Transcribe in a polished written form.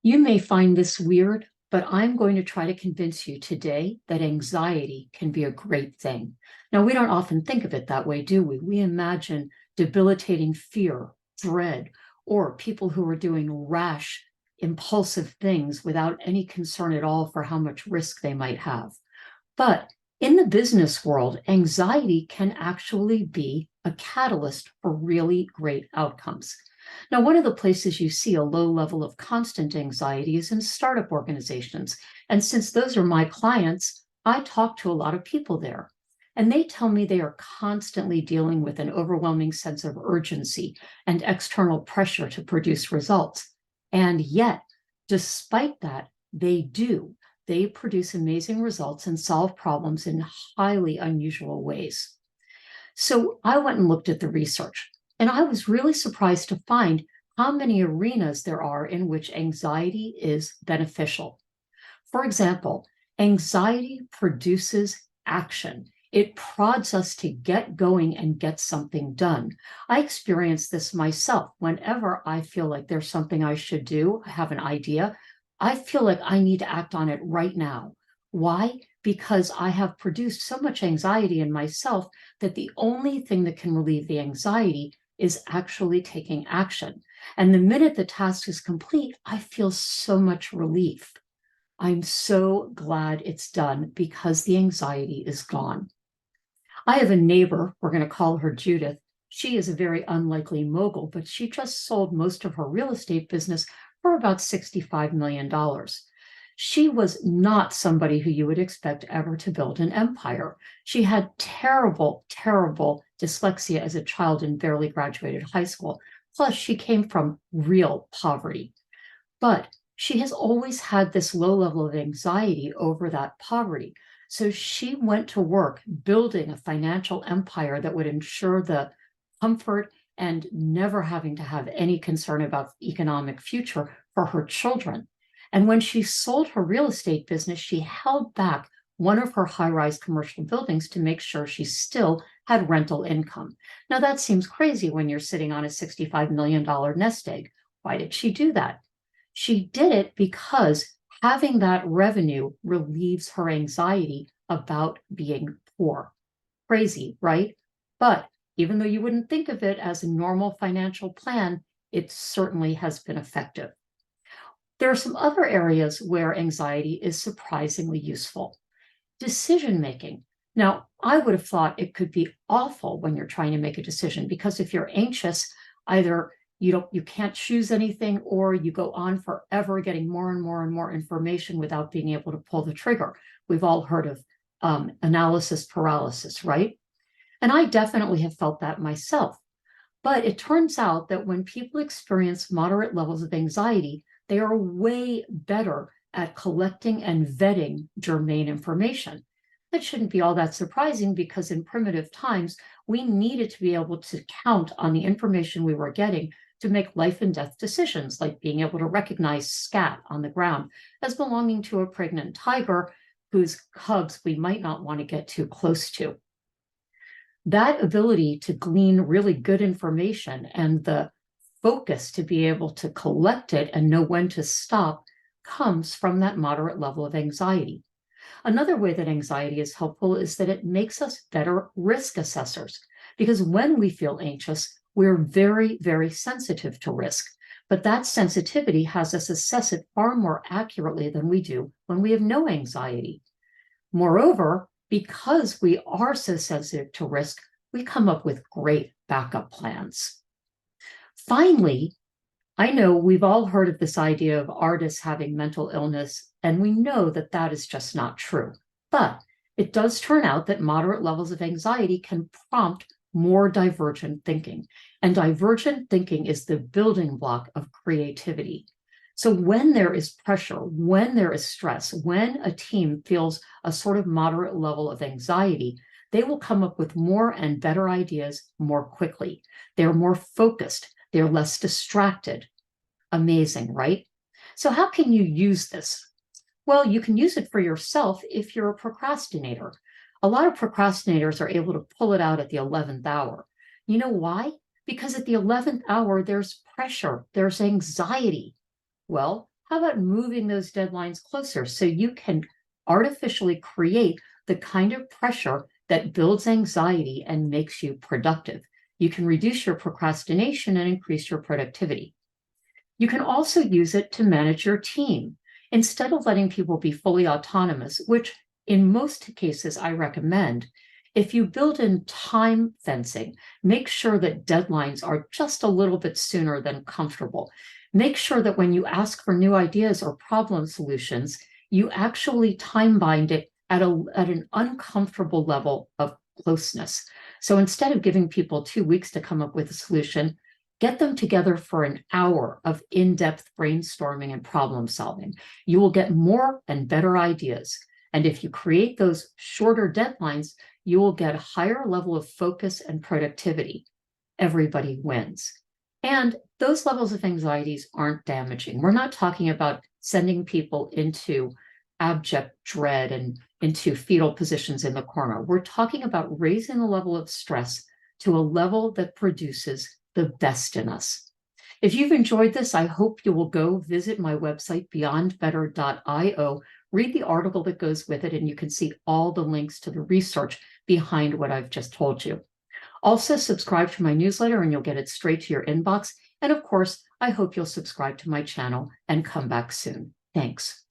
You may find this weird, but I'm going to try to convince you today that anxiety can be a great thing. Now, we don't often think of it that way, do we? We imagine debilitating fear, dread, or people who are doing rash, impulsive things without any concern at all for how much risk they might have. But in the business world, anxiety can actually be a catalyst for really great outcomes. Now, one of the places you see a low level of constant anxiety is in startup organizations. And since those are my clients, I talk to a lot of people there. And they tell me they are constantly dealing with an overwhelming sense of urgency and external pressure to produce results. And yet, despite that, they produce amazing results and solve problems in highly unusual ways. So I went and looked at the research, and I was really surprised to find how many arenas there are in which anxiety is beneficial. For example, anxiety produces action. It prods us to get going and get something done. I experience this myself. Whenever I feel like there's something I should do, I have an idea, I feel like I need to act on it right now. Why? Because I have produced so much anxiety in myself that the only thing that can relieve the anxiety is actually taking action. And the minute the task is complete, I feel so much relief. I'm so glad it's done because the anxiety is gone. I have a neighbor, we're going to call her Judith. She is a very unlikely mogul, but she just sold most of her real estate business for about $65 million. She was not somebody who you would expect ever to build an empire. She had terrible, terrible dyslexia as a child and barely graduated high school. Plus, she came from real poverty. But she has always had this low level of anxiety over that poverty. So she went to work building a financial empire that would ensure the comfort and never having to have any concern about the economic future for her children. And when she sold her real estate business, she held back one of her high-rise commercial buildings to make sure she still had rental income. Now, that seems crazy when you're sitting on a $65 million nest egg. Why did she do that? She did it because having that revenue relieves her anxiety about being poor. Crazy, right? But even though you wouldn't think of it as a normal financial plan, it certainly has been effective. There are some other areas where anxiety is surprisingly useful. Decision making. Now, I would have thought it could be awful when you're trying to make a decision because if you're anxious, either you can't choose anything or you go on forever getting more and more and more information without being able to pull the trigger. We've all heard of analysis paralysis, right? And I definitely have felt that myself. But it turns out that when people experience moderate levels of anxiety, they are way better at collecting and vetting germane information. That shouldn't be all that surprising because in primitive times, we needed to be able to count on the information we were getting to make life and death decisions, like being able to recognize scat on the ground as belonging to a pregnant tiger whose cubs we might not want to get too close to. That ability to glean really good information and the focus to be able to collect it and know when to stop comes from that moderate level of anxiety. Another way that anxiety is helpful is that it makes us better risk assessors, because when we feel anxious, we're very, very sensitive to risk. But that sensitivity has us assess it far more accurately than we do when we have no anxiety. Moreover, because we are so sensitive to risk, we come up with great backup plans. Finally, I know we've all heard of this idea of artists having mental illness, and we know that that is just not true. But it does turn out that moderate levels of anxiety can prompt more divergent thinking. And divergent thinking is the building block of creativity. So when there is pressure, when there is stress, when a team feels a sort of moderate level of anxiety, they will come up with more and better ideas more quickly. They're more focused. They're less distracted. Amazing, right? So how can you use this? Well, you can use it for yourself if you're a procrastinator. A lot of procrastinators are able to pull it out at the 11th hour. You know why? Because at the 11th hour, there's pressure, there's anxiety. Well, How about moving those deadlines closer so you can artificially create the kind of pressure that builds anxiety and makes you productive? You can reduce your procrastination and increase your productivity. You can also use it to manage your team. Instead of letting people be fully autonomous, which in most cases I recommend, if you build in time fencing, make sure that deadlines are just a little bit sooner than comfortable. Make sure that when you ask for new ideas or problem solutions, you actually time bind it at an uncomfortable level of closeness. So instead of giving people 2 weeks to come up with a solution, get them together for an hour of in-depth brainstorming and problem solving. You will get more and better ideas. And if you create those shorter deadlines, you will get a higher level of focus and productivity. Everybody wins. And those levels of anxieties aren't damaging. We're not talking about sending people into abject dread and into fetal positions in the corner. We're talking about raising the level of stress to a level that produces the best in us. If you've enjoyed this, I hope you will go visit my website, beyondbetter.io, read the article that goes with it, and you can see all the links to the research behind what I've just told you. Also, subscribe to my newsletter and you'll get it straight to your inbox. And of course, I hope you'll subscribe to my channel and come back soon. Thanks.